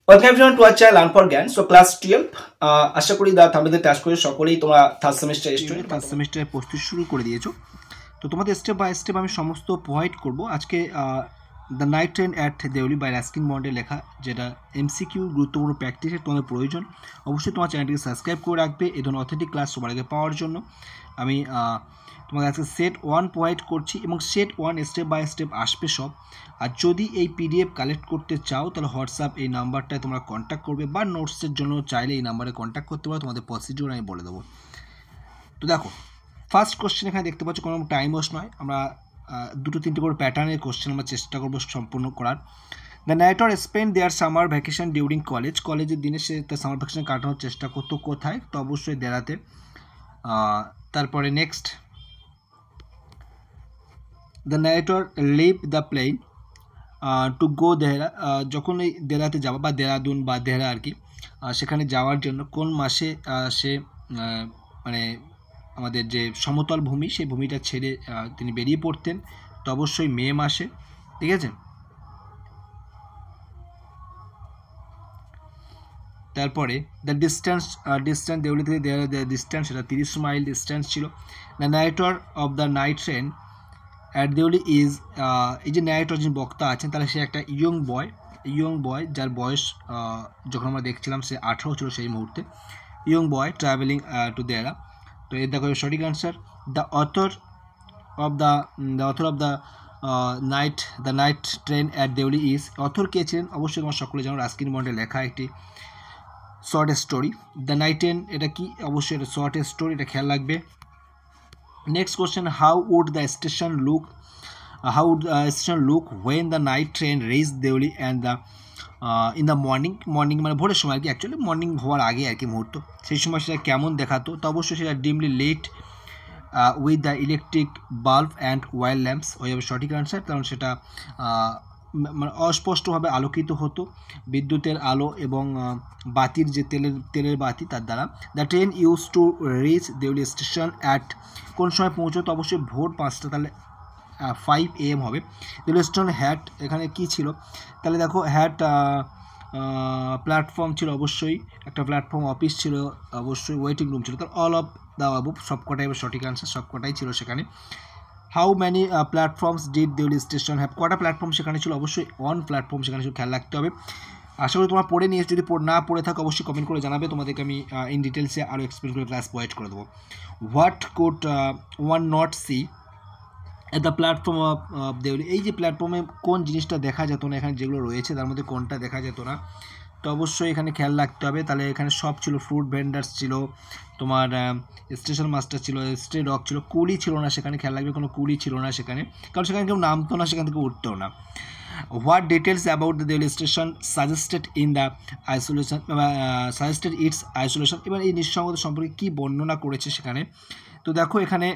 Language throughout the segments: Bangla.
Welcome everyone to our channel learn for জ্ঞান। সো ক্লাস 12 আশা করি তোমাদের টাস্ক করে সকলেই তোমরা থার্ড সেমিস্টার স্টুডেন্ট, থার্ড সেমিস্টারের প্রস্তুতি শুরু করে দিয়েছো। তো তোমাদের স্টেপ বাই স্টেপ আমি সমস্ত প্রোভাইড করব। আজকে the night train at Deoli by Ruskin বন্ডে লেখা, যেটা এমসিকিউ গুরুত্বপূর্ণ প্র্যাকটিসের তোমাদের প্রয়োজন। অবশ্যই তোমার চ্যানেলটিকে সাবস্ক্রাইব করে রাখবে এই ধরনের অথেন্টিক ক্লাস সবার আগে পাওয়ার জন্য। আমি তোমাদের আজকে সেট 1 প্রোভাইড করছি এবং সেট 1 স্টেপ বাই স্টেপ আসবে সব। আর যদি এই পিডিএফ কালেক্ট করতে চাও তাহলে হোয়াটসঅ্যাপ এই নাম্বারটায় তোমরা কন্ট্যাক্ট করবে, বা নোটসের জন্য চাইলে এই নাম্বারে কন্ট্যাক্ট করতে পারো। তোমাদের প্রসিডিওর আমি বলে দেবো। তো দেখো, ফার্স্ট কোশ্চেন এখানে দেখতে পাচ্ছ, কোনো টাইম ওয়েস্ট নয়। আমরা দুটো তিনটে করে প্যাটার্নের কোশ্চেন আমরা চেষ্টা করবো সম্পূর্ণ করার। The narrator spend their summer vacation during কলেজের দিনে সে তার সামার ভ্যাকেশন কাটানোর চেষ্টা করতো কোথায়? তো অবশ্যই দেরাতে। তারপরে next, the narrator leave the plane to go Dehra, যখন এই দেহরাতে যাওয়া বা দেহরাদুন বা দেহরা আর কি, সেখানে যাওয়ার জন্য কোন মাসে সে মানে আমাদের যে সমতল ভূমি সেই ভূমিটা ছেড়ে তিনি বেরিয়ে পড়তেন? তো অবশ্যই মে মাসে। ঠিক আছে, তারপরে দ্য ডিস্টেন্স দেউলি থেকে দেহরা ডিস্টেন্স সেটা 30 মাইল ডিস্টেন্স ছিল। The narrator of the night train at Deoli is, এই যে নাইটর যিনি বক্তা আছেন তাহলে সে একটা ইয়ং বয় যার বয়স যখন আমরা দেখছিলাম সে 18 ছিল সেই মুহূর্তে। Young boy travelling to Dehra. তো এর দেখো সঠিক answer. The author of the night train at Deoli is, author কে ছিলেন? অবশ্যই তোমার সকলে যেমন রাস্কিন বন্ডে লেখা একটি short story. The night train এটা কি? অবশ্যই এটা শর্ট স্টোরি, এটা খেয়াল রাখবে। Next question, how would the station look when the night train reach Deoli and the in the morning মানে ভোরের সময় আর কি, অ্যাকচুয়ালি মর্নিং হওয়ার আগে আর কি মুহূর্ত, সেই সময় সেটা কেমন দেখাতো? তো অবশ্যই সেটা dimly lit with the electric bulb and oil lamps হয়ে যাবে সঠিক আনসার, কারণ সেটা মানে অস্পষ্টভাবে আলোকিত হতো বিদ্যুতের আলো এবং বাতির যে তেলের বাতি তার দ্বারা। The train use to reach Deoli station at, কোন সময় পৌঁছতো? অবশ্যই ভোর 5টা, তাহলে 5 AM হবে। দেউলি স্টেশন হ্যাট, এখানে কি ছিল? তাহলে দেখো হ্যাট প্ল্যাটফর্ম ছিল, অবশ্যই একটা প্ল্যাটফর্ম, অফিস ছিল, অবশ্যই ওয়েটিং রুম ছিল। তাহলে অল অফ দ্য অ্যাবভ সবকটাই সঠিক আনসার, সবকটাই ছিল সেখানে। How many platforms did Deoli station have, কটা প্ল্যাটফর্ম সেখানে ছিল? অবশ্যই 1 প্ল্যাটফর্ম সেখানে ছিল, খেয়াল রাখতে হবে। আশা করি তোমরা পড়ে নিয়েছো, যদি না পড়ে থাকো অবশ্যই কমেন্ট করে জানাবে, তোমাদেরকে আমি ইন ডিটেলসে আরও এক্সপ্লেন করে ক্লাস প্রোভাইড করে দেবো। What could one not see at the platform of Deoli, এই যে প্ল্যাটফর্মে কোন জিনিসটা দেখা যেত না? এখানে যেগুলো রয়েছে তার মধ্যে কোনটা দেখা যেত না? তো অবশ্যই এখানে খেয়াল রাখতে হবে। তাহলে এখানে সব ছিল, ফ্রুট ভেন্ডার্স ছিল, তোমার স্টেশন মাস্টার ছিল, স্টে ডগ ছিল, কুলি ছিল না সেখানে, খেয়াল রাখবে কোনো কুলি ছিল না সেখানে, কারণ সেখানে কেউ নামতো না, সেখান থেকে উঠতেও না। What details about the Deoli station suggested its isolation, এবার এই নিঃসঙ্গতা সম্পর্কে কী বর্ণনা করেছে সেখানে? তো দেখো এখানে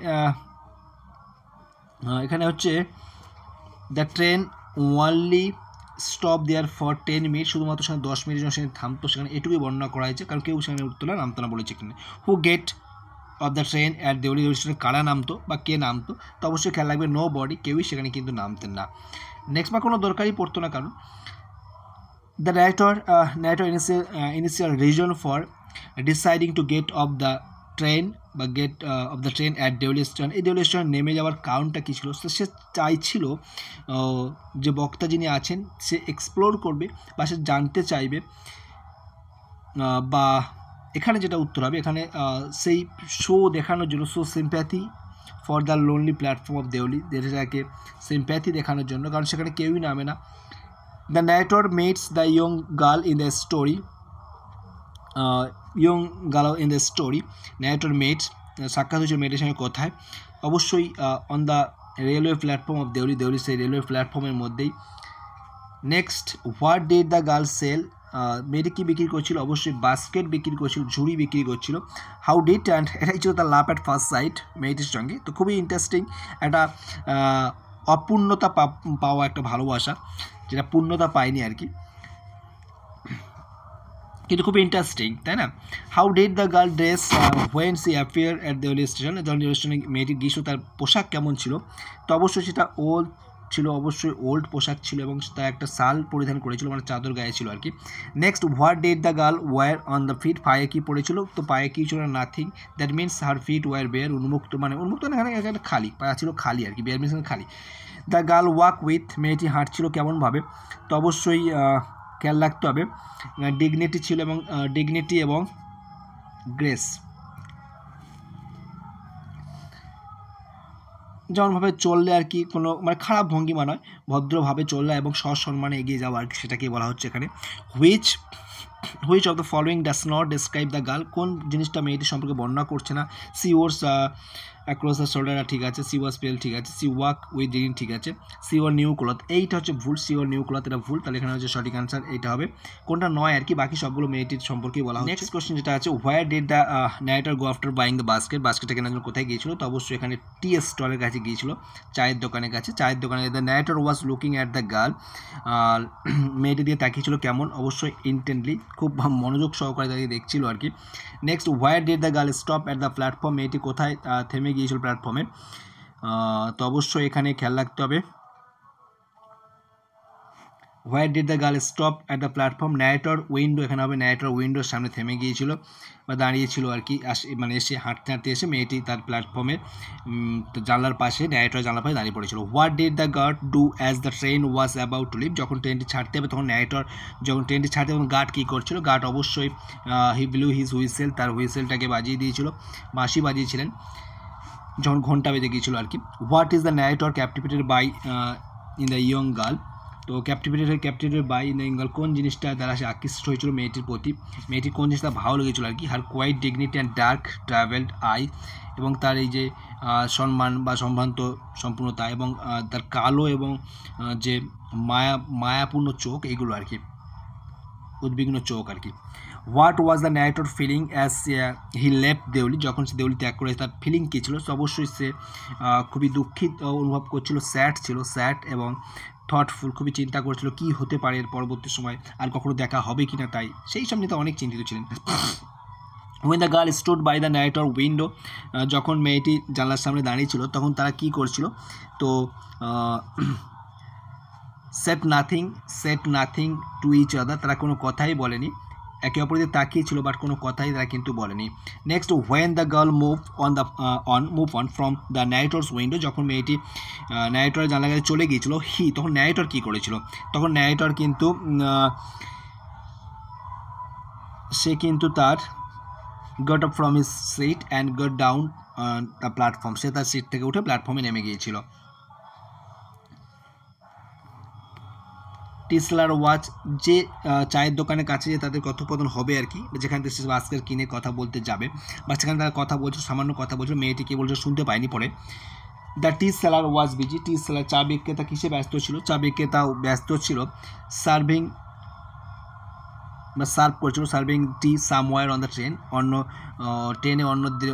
হচ্ছে the train only stop there for 10 minute, শুধুমাত্র সেখানে 10 মিনিটের জন্য সেখানে থামতো, সেখানে এটুকুই বর্ণনা করা হয়েছে, কারণ কেউ সেখানে উঠতো না, নামতো না বলেছে এখানে। Who get off the train at Deoli স্টেশনে, কারা নামতো বা কে নামতো? তো অবশ্যই খেয়াল রাখবে নো বডি, কেউই সেখানে কিন্তু নামতেন না। নেক্সট বা কোনো দরকারই পড়তো না, কারণ the narrator initial reason for deciding to get off the train বা get off the train at Deoli station, এই দেউলি স্টেশন নেমে যাওয়ার কারণটা কী ছিল? সে চাইছিল যে বক্তা যিনি আছেন সে এক্সপ্লোর করবে বা সে জানতে চাইবে, বা এখানে যেটা উত্তর হবে এখানে সেই শো দেখানোর জন্য, show sympathy for the lonely platform of Deoli, যেটাকে সিম্প্যাথি দেখানোর জন্য, কারণ সেখানে কেউই নামে না। The narrator meets the young girl in the story, narrator meets সাক্ষাৎ হয়েছিল মেয়েটের সঙ্গে কোথায়? অবশ্যই on the railway platform of Deoli সেই রেলওয়ে প্ল্যাটফর্মের মধ্যেই। Next, what did the girl sell, মেয়েটি কী বিক্রি করছিল? অবশ্যই বাস্কেট বিক্রি করছিল, ঝুড়ি বিক্রি করছিল। হাউ ডিড, অ্যান্ড এটাই ছিল তার লাভ অ্যাট ফার্স্ট সাইট মেয়েটির সঙ্গে। তো খুবই ইন্টারেস্টিং, একটা অপূর্ণতা পাওয়া একটা ভালোবাসা, যেটা পূর্ণতা পায়নি আর কি, কিন্তু খুবই ইন্টারেস্টিং, তাই না? How did the girl dress when she appear at Deoli station, যখন রেল স্টেশনে মেয়েটি গিয়েছিল তার পোশাক কেমন ছিল? তো অবশ্যই সেটা ওল্ড ছিল, অবশ্যই ওল্ড পোশাক ছিল এবং তার একটা শাল পরিধান করেছিল, মানে চাদর গায়ে ছিল আর কি। Next, what did the girl wear on the feet, পায়ে কি পড়েছিল? তো পায়ে কি ছিল? Nothing, that means her feet were bare, উন্মুক্ত, মানে উন্মুক্ত না, এখানে খালি, পা ছিল খালি আর কি, বেয়ার মিনস খালি। দ্য গার্ল ওয়াক উইথ, মেয়েটি হাঁটছিল কেমনভাবে? তো অবশ্যই খেয়াল রাখতে হবে ডিগনিটি ছিল এবং ডিগনিটি এবং গ্রেস, যেমনভাবে চললে আর কি, কোনো মানে খারাপ ভঙ্গিমা নয়, ভদ্রভাবে চললে এবং সসম্মানে এগিয়ে যাওয়া আর কি, সেটাকেই বলা হচ্ছে এখানে। Which of the following does not describe the girl, কোন জিনিসটা মেয়েটি সম্পর্কে বর্ণনা করছে না? She wears across the shoulder, ঠিক আছে। সি ওয়াজ পেল, ঠিক আছে। সি ওয়াক উইথ ডিগনিটি, ঠিক আছে। সি ওর নিউ ক্লথ, এইটা হচ্ছে ভুল, সি ওর নিউ ক্লথ এটা ভুল, তাহলে এখানে হচ্ছে সঠিক আনসার এইটা হবে, কোনটা নয় আর কি, বাকি সবগুলো মেয়েটির সম্পর্কেই বলা হচ্ছে। নেক্সট কোশ্চেন যেটা আছে, where did the narrator go after buying the বাস্কেটটা কেনার জন্য কোথায় গিয়েছিল? তো অবশ্যই এখানে টি স্টলের কাছে গিয়েছিল, চায়ের দোকানের কাছে। চায়ের দোকানে the narrator was looking at the girl, মেয়েটি দিয়ে তাকিয়েছিল কেমন? অবশ্যই ইন্টেন্টলি, খুব মনোযোগ সহকারে তাকে দেখছিল আর কি। Next, where did the girl stop at the platform, মেয়েটি কোথায় থেমে গিয়েছিল প্ল্যাটফর্মে? তো অবশ্যই এখানে খেয়াল রাখতে হবে, হোয়ার did the girl stop at the platform, narrator window, এখানে হবে ন্যারেটর উইন্ডোর সামনে থেমে গিয়েছিল বা দাঁড়িয়েছিল আর কি, মানে এসে হাঁটতে হাঁটতে এসে মেয়েটি তার প্ল্যাটফর্মের জানলার পাশে, ন্যারেটর জানলার পাশে দাঁড়িয়ে পড়েছিল। What did the guard do as the train was about to leave, যখন ট্রেনটি ছাড়তে হবে তখন ন্যারেটর, যখন ট্রেনটি ছাড়তে তখন গার্ড কী করছিল? গার্ড অবশ্যই হি ব্লু হিজ হুইসেল, তার হুইসেলটাকে বাজিয়ে দিয়েছিল, বাঁশি বাজিয়েছিলেন যখন ঘন্টা বেজে গিয়েছিল আর কি। What is the narrator captivated by in the young girl, তো captivated by in the young girl, কোন জিনিসটা দ্বারা সে আকৃষ্ট হয়েছিল মেয়েটির প্রতি? মেয়েটির কোন জিনিসটা ভালো লেগেছিল আর কি? Her quiet dignity and dark troubled eye, এবং তার এই যে সম্মান বা সম্ভ্রান্ত সম্পূর্ণতা এবং তার কালো এবং যে মায়াপূর্ণ চোখ, এইগুলো আর কি, উদ্বিগ্ন চোখ আর কি। What was the narrator feeling as he left Deoli, যখন সে দেউলি ত্যাগ করে তার ফিলিং কী ছিল? তো অবশ্যই সে খুবই দুঃখিত অনুভব করছিল, স্যাড ছিল, স্যাড এবং থটফুল, খুবই চিন্তা করছিল কী হতে পারে এর পরবর্তী সময়, আর কখনো দেখা হবে কি না, তাই সেই সব নিয়ে অনেক চিন্তিত ছিলেন। when the girl stood by the narrator window, যখন মেয়েটি জানলার সামনে দাঁড়িয়ে ছিল তখন তারা কী করছিল? তো said nothing to each other, তারা কোনো কথাই বলেনি, একে অপরকে তাকিয়েছিল বাট কোনো কথাই তারা কিন্তু বলেনি। Next, when the girl moved on from the narrator's window, যখন মেয়েটি ন্যারেটরের জানলা কাছে চলে গিয়েছিল, তখন ন্যারেটর কী করেছিল? তখন ন্যারেটর কিন্তু সে কিন্তু তার got up from his seat and got down the platform, সে তার সিট থেকে উঠে প্ল্যাটফর্মে নেমে গিয়েছিল। টিসলার ওয়াচ, যে চায়ের দোকানের কাছে যে তাদের কথোপকথন হবে আর কি, যেখানে সে বাস্কেট কিনে কথা বলতে যাবে বা সেখানে তারা কথা বলছে, সামান্য কথা বলছে, মেয়েটি কী বলছে শুনতে পায়নি পরে। The T seller was busy, T seller চা বিক্রেতা কিসে ব্যস্ত ছিল? চা বিক্রেতা ব্যস্ত ছিল সার্ভিং বা সার্ভ করছিল, serving T somewhere on the train, অন্য ট্রেনে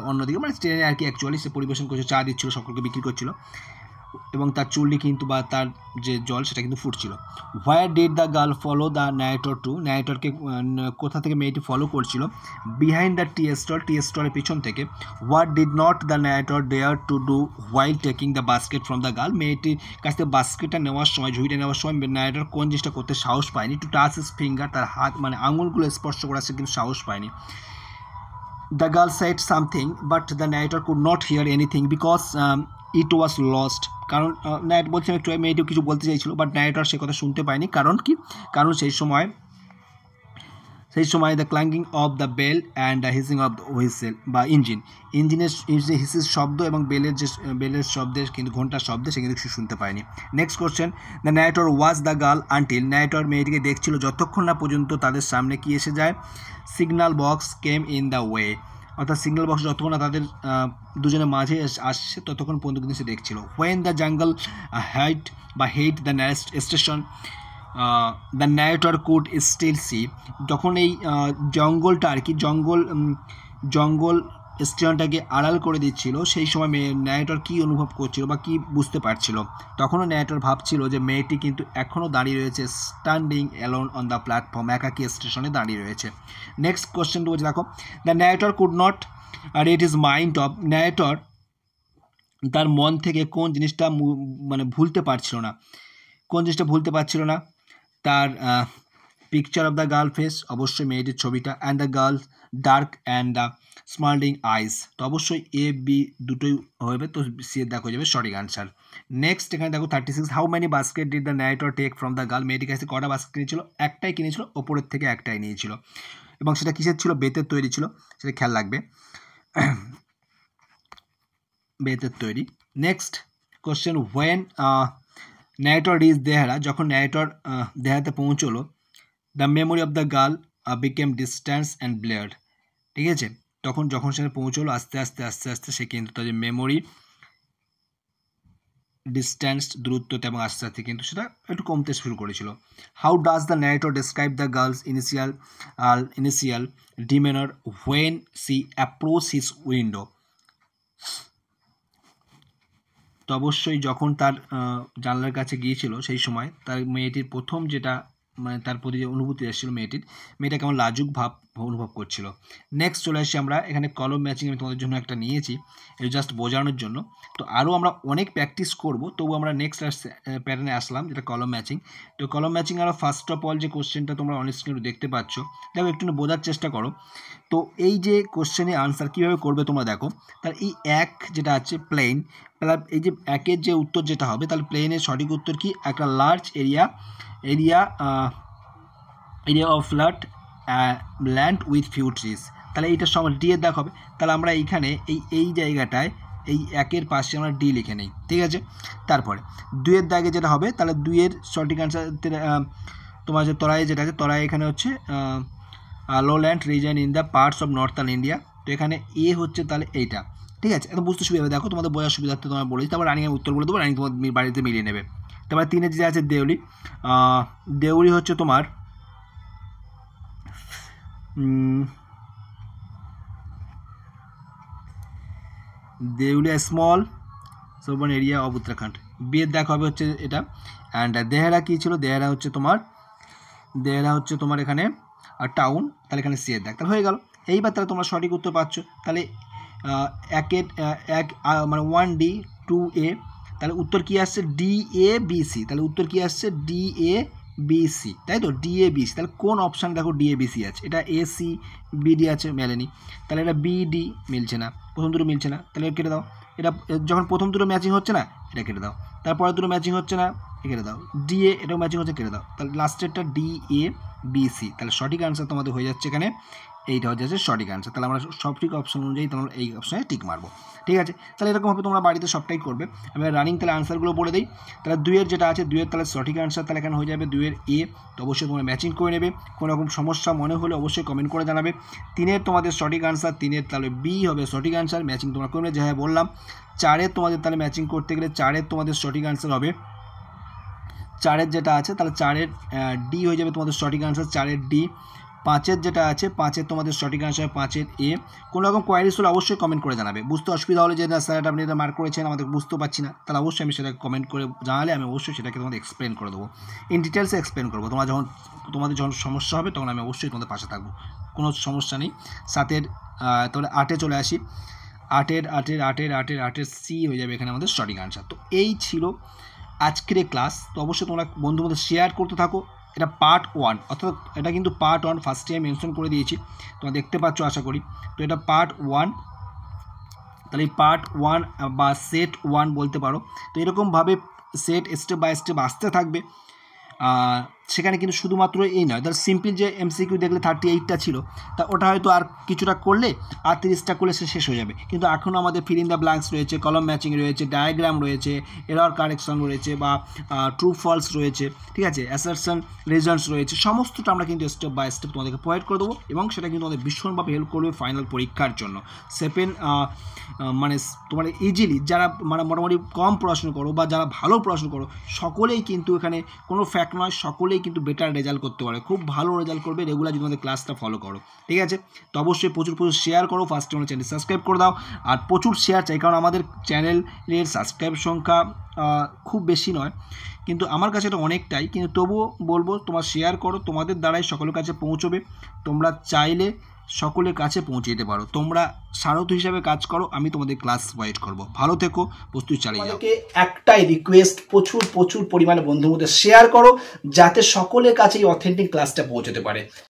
অন্যদিকে, মানে ট্রেনে আর কি অ্যাকচুয়ালি সে পরিবেশন করছে, চা দিচ্ছিল, সকলকে বিক্রি করছিল এবং তার চুল্লি কিন্তু বা তার যে জল সেটা কিন্তু ফুটছিল। Where did the girl follow the narrator to, ন্যারেটরকে কোথা থেকে মেয়েটি ফলো করছিল? বিহাইন্ড দ্য টি স্টলের পিছন থেকে। What did not the narrator dare to do while taking the basket from the girl, মেয়েটির কাছ থেকে বাস্কেটটা নেওয়ার সময়, ঝুড়িটা নেওয়ার সময় ন্যারেটর কোন জিনিসটা করতে সাহস পায়নি? টু টাচ হিজ ফিঙ্গার, তার হাত মানে আঙুলগুলো স্পর্শ করার সে কিন্তু সাহস পায়নি। The girl said something but the narrator could not hear anything because it was lost, কারণ ন্যারেটর বলছে একটু মেয়েটিও কিছু বলতে চাইছিল বাট ন্যারেটর সে কথা শুনতে পায়নি, কারণ কি? কারণ সেই সময় the clanking of the bell and the hissing of the whistle বা ইঞ্জিনের যে হিসিস শব্দ এবং বেলের শব্দের কিন্তু ঘন্টার শব্দে সে কিন্তু কিছু শুনতে পায়নি। Next question, the narrator was the girl until, narrator মেয়েটিকে দেখছিল যতক্ষণ না পর্যন্ত তাদের সামনে কি এসে যায়? Signal box came in the way, অর্থাৎ সিগন্যাল বক্স যতক্ষণ না তাদের দুজনের মাঝে আসছে ততক্ষণ পর্যন্ত কিন্তু সে দেখছিল। When the jungle hid the station, the narrator could still see, যখন এই জঙ্গলটা আর কি জঙ্গল স্টেশনটাকে আড়াল করে দিচ্ছিল সেই সময় ন্যারেটর কী অনুভব করছিল বা কী বুঝতে পারছিল? তখনও ন্যারেটর ভাবছিল যে মেয়েটি কিন্তু এখনও দাঁড়িয়ে রয়েছে, standing alone on the platform, একাকী স্টেশনে দাঁড়িয়ে রয়েছে। নেক্সট কোশ্চেনটা বলছে দেখো, the narrator could not read his mind of, narrator তার মন থেকে কোন জিনিসটা মানে ভুলতে পারছিল না, কোন জিনিসটা ভুলতে পারছিল না, তার picture of the girl face, অবশ্যই মেয়েটির ছবিটা, and the girl dark and the smouldering eyes, তো অবশ্যই এ বি দুটোই হবে, তো সি এর দেখো হয়ে যাবে সঠিক আনসার। নেক্সট এখানে দেখো 36, how many basket did the narrator take from the girl, মেয়েটির কাছে কটা বাস্কেট কিনেছিল, একটাই কিনেছিল, ওপরের থেকে একটাই নিয়েছিল, এবং সেটা কিসের ছিল, বেতের তৈরি ছিল, সেটা খেয়াল রাখবে, বেতের তৈরি। Next question, when narrator reach Dehra, যখন ন্যারেটর দেহারাতে পৌঁছলো, the memory of the girl became distance and blurred, ঠিক আছে, তখন যখন সেখানে পৌঁছলো আস্তে আস্তে আস্তে আস্তে সে কিন্তু তার যে মেমোরি ডিস্ট্যান্স দূরত্বতে এবং আস্তে আস্তে কিন্তু সেটা একটু কমতে শুরু করেছিল। How does the narrator describe the girl's initial demeanour when she approach his window, তো অবশ্যই যখন তার জানলার কাছে গিয়েছিল সেই সময় তার মেয়েটির প্রথম যেটা মানে তার প্রতি যে অনুভূতি এসেছিল মেয়েটা কেমন লাজুক ভাব অনুভব করছিল। নেক্সট চলে আসি আমরা এখানে কলম ম্যাচিং, আমি তোমাদের জন্য একটা নিয়েছি এটা জাস্ট বোঝানোর জন্য, তো আরও আমরা অনেক প্র্যাকটিস করব, তবু আমরা নেক্সট প্যাটার্নে আসলাম যেটা কলম ম্যাচিং। তো কলম ম্যাচিং আরও ফার্স্ট অফ অল যে কোশ্চেনটা তোমরা অন স্ক্রিনে দেখতে পাচ্ছ, দেখো একটু বোঝার চেষ্টা করো। তো এই যে কোশ্চেনের আনসার কীভাবে করবে তোমরা দেখো, তার এই এক যেটা আছে প্লেন, তাহলে এই যে একের যে উত্তর যেটা হবে, তাহলে প্লেনের সঠিক উত্তর কি, একটা large area of land with few trees, তাহলে এইটার সময় ডি এর দেখাবে, তাহলে আমরা এইখানে এই জায়গাটায় এই একের পাশে আমরা ডি লিখে নিই, ঠিক আছে। তারপরে দুইয়ের দাগে যেটা হবে, তাহলে দুইয়ের সঠিক আনসার তোমার যে তরাই যেটা আছে, তরাই এখানে হচ্ছে lowland reason in the parts of northern India, তো এখানে এ হচ্ছে তাহলে এইটা, ঠিক আছে, একদম বুঝতে সুবিধা হবে। দেখো তোমাদের বোঝার সুবিধার্থে তোমার বলেছি, তারপর রানিংয়ের উত্তর বলে দেবো, রানিং তোমার বাড়িতে মিলিয়ে নেবে। তারপরে তিনের যে আছে দেউলি হচ্ছে তোমার দেউলিয়া স্মল সবন এরিয়া অফ উত্তরাখণ্ড, বিয়ের দেখা হবে হচ্ছে এটা। অ্যান্ড দেহরা কী ছিল, দেহরা হচ্ছে তোমার এখানে টাউন, তাহলে এখানে সি এর দেখ, তাহলে হয়ে গেল। এইবার তাহলে তোমরা সঠিক উত্তর পাচ্ছ, তাহলে মানে 1D 2A, তাহলে উত্তর কী আসছে DABC, তাহলে উত্তর কী আসছে DABC, তাই তো DABC, তাহলে কোন অপশান দেখো DABC আছে, এটা AC BD আছে মেলেনি, তাহলে এটা BD মিলছে না, প্রথম দুটো মিলছে না, তাহলে কেটে দাও, এটা যখন প্রথম দুটো ম্যাচিং হচ্ছে না এটা কেটে দাও, তারপরে দুটো ম্যাচিং হচ্ছে না কেটে দাও, DA এটাও ম্যাচিং হচ্ছে কেটে দাও, তাহলে লাস্টেরটা DABC, তাহলে সঠিক আনসার তোমাদের হয়ে যাচ্ছে এখানে এইটা হয়ে যাচ্ছে সঠিক আনসার, তাহলে আমরা সঠিক অপশন অনুযায়ী তোমরা এই অপশানে টিক মারবো, ঠিক আছে। তাহলে এরকমভাবে তোমরা বাড়িতে সবটাই করবে। আমি রানিং তাহলে আনসারগুলো বলে দিই, তাহলে দুইয়ের যেটা আছে দুইয়ের তাহলে সঠিক আনসার তাহলে এখানে হয়ে যাবে দুইয়ের এ, তো অবশ্যই তোমরা ম্যাচিং করে নেবে, কোনো রকম সমস্যা মনে হলে অবশ্যই কমেন্ট করে জানাবে। তিনের তোমাদের সঠিক আনসার, তিনের তাহলে বি হবে সঠিক আনসার, ম্যাচিং তোমরা করবে যা হ্যাঁ বললাম। চারের তোমাদের তাহলে ম্যাচিং করতে গেলে চারের তোমাদের সঠিক আনসার হবে, চারের যেটা আছে তাহলে চারের ডি হয়ে যাবে তোমাদের সঠিক আনসার, চারের ডি। পাঁচের যেটা আছে পাঁচের তোমাদের সঠিক আনসার পাঁচের এ। কোনো রকম কোয়ারিজ হলে অবশ্যই কমেন্ট করে জানাবে, বুঝতে অসুবিধা হলে যে না স্যার আপনি এটা মার্ক করেছেন আমাদের বুঝতে পারছি না, তাহলে অবশ্যই আমি সেটাকে কমেন্ট করে জানালে আমি অবশ্যই সেটাকে তোমাদের এক্সপ্লেন করে দেবো, ইন ডিটেলসে এক্সপ্লেন করবো, তোমাদের যখন সমস্যা হবে তখন আমি অবশ্যই তোমাদের পাশে থাকবো, কোনো সমস্যা নেই। সাতের তাহলে আটে চলে আসি, আটের সি হয়ে যাবে এখানে আমাদের সঠিক আনসার। তো এই ছিল আজকের ক্লাস, তো অবশ্যই তোমরা বন্ধুদের শেয়ার করতে থাকো। এটা পার্ট 1, অর্থাৎ এটা কিন্তু পার্ট 1 ফার্স্টে আমি মেনশন করে দিয়েছি, তোমরা দেখতে পাচ্ছ আশা করি। তো এটা পার্ট 1, তাহলে এই পার্ট 1 বা সেট 1 বলতে পারো। তো এরকমভাবে সেট স্টেপ বাই স্টেপ আসতে থাকবে, সেখানে কিন্তু শুধুমাত্র এই নয়, ধর সিম্পল যে এমসিকিউ দেখলে 38টা ছিল, তা ওটা হয়তো আর কিছুটা করলে আর 30টা করলে সে শেষ হয়ে যাবে, কিন্তু এখনও আমাদের ফিল ইন দ্য ব্ল্যাঙ্কস রয়েছে, কলম ম্যাচিং রয়েছে, ডায়াগ্রাম রয়েছে, এরর কারেকশন রয়েছে বা ট্রু ফলস রয়েছে, ঠিক আছে, অ্যাসারশন রেজাল্টস রয়েছে, সমস্তটা আমরা কিন্তু স্টেপ বাই স্টেপ তোমাদেরকে প্রোভাইড করে দেবো, এবং সেটা কিন্তু আমাদের ভীষণভাবে হেল্প করবে ফাইনাল পরীক্ষার জন্য। মানে তোমার ইজিলি যারা মানে মোটামুটি কম পড়াশুনো করো বা যারা ভালো পড়াশুনো করো সকলেই কিন্তু এখানে কোনো ফ্যাক্ট নয়, সকলেই কিন্তু বেটার রেজাল্ট করতে পারে, খুব ভালো রেজাল্ট করবে রেগুলার যদি তোমাদের ক্লাসটা ফলো করো, ঠিক আছে। তো অবশ্যই প্রচুর শেয়ার করো, ফার্স্টে আমার চ্যানেল সাবস্ক্রাইব করে দাও, আর প্রচুর শেয়ার চাই, কারণ আমাদের চ্যানেলের সাবস্ক্রাইব সংখ্যা খুব বেশি নয়, কিন্তু আমার কাছে এটা অনেকটাই, কিন্তু তবুও বলবো তোমার শেয়ার করো, তোমাদের দ্বারাই সকলের কাছে পৌঁছবে। তোমরা চাইলে সকলের কাছে পৌঁছে দিতে পারো। তোমরা সারথি হিসাবে কাজ করো, আমি তোমাদের ক্লাস প্রোভাইড করবো। ভালো থেকো, প্রস্তুতি চালিয়ে যাও। একটাই রিকোয়েস্ট, প্রচুর প্রচুর পরিমাণে বন্ধুর মধ্যে শেয়ার করো যাতে সকলের কাছে এই অথেন্টিক ক্লাসটা পৌঁছতে পারে।